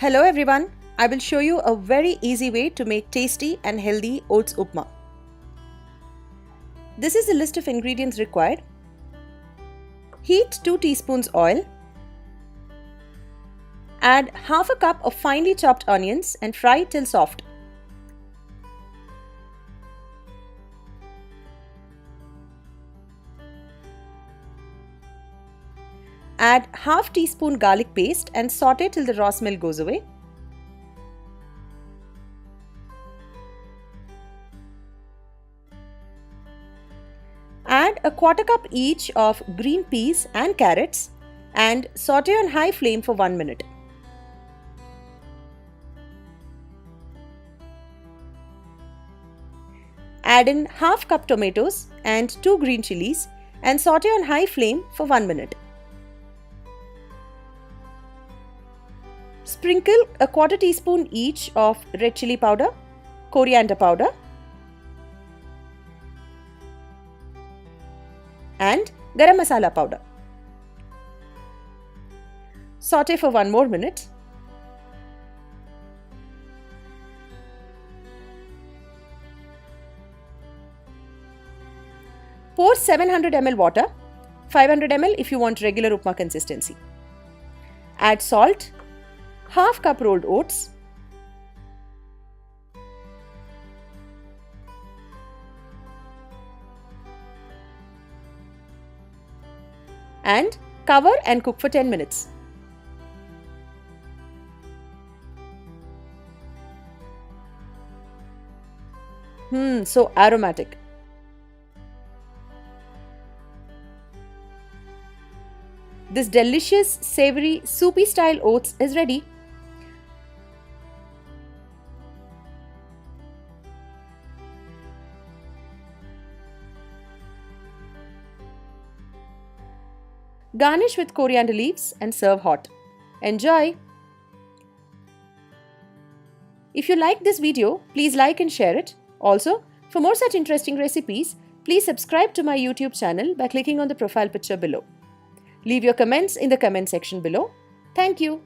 Hello everyone, I will show you a very easy way to make tasty and healthy oats upma. This is the list of ingredients required. Heat 2 teaspoons oil. Add half a cup of finely chopped onions and fry till soft. Add half teaspoon garlic paste and saute till the raw smell goes away. Add a quarter cup each of green peas and carrots and saute on high flame for 1 minute. Add in half cup tomatoes and 2 green chillies and saute on high flame for 1 minute. Sprinkle a quarter teaspoon each of red chilli powder, coriander powder and garam masala powder. Saute for 1 more minute. Pour 700 ml water, 500 ml if you want regular upma consistency. Add salt, half cup rolled oats, and cover and cook for 10 minutes. So aromatic. This delicious, savory, soupy style oats is ready. Garnish with coriander leaves and serve hot. Enjoy! If you liked this video, please like and share it. Also, for more such interesting recipes, please subscribe to my YouTube channel by clicking on the profile picture below. Leave your comments in the comment section below. Thank you.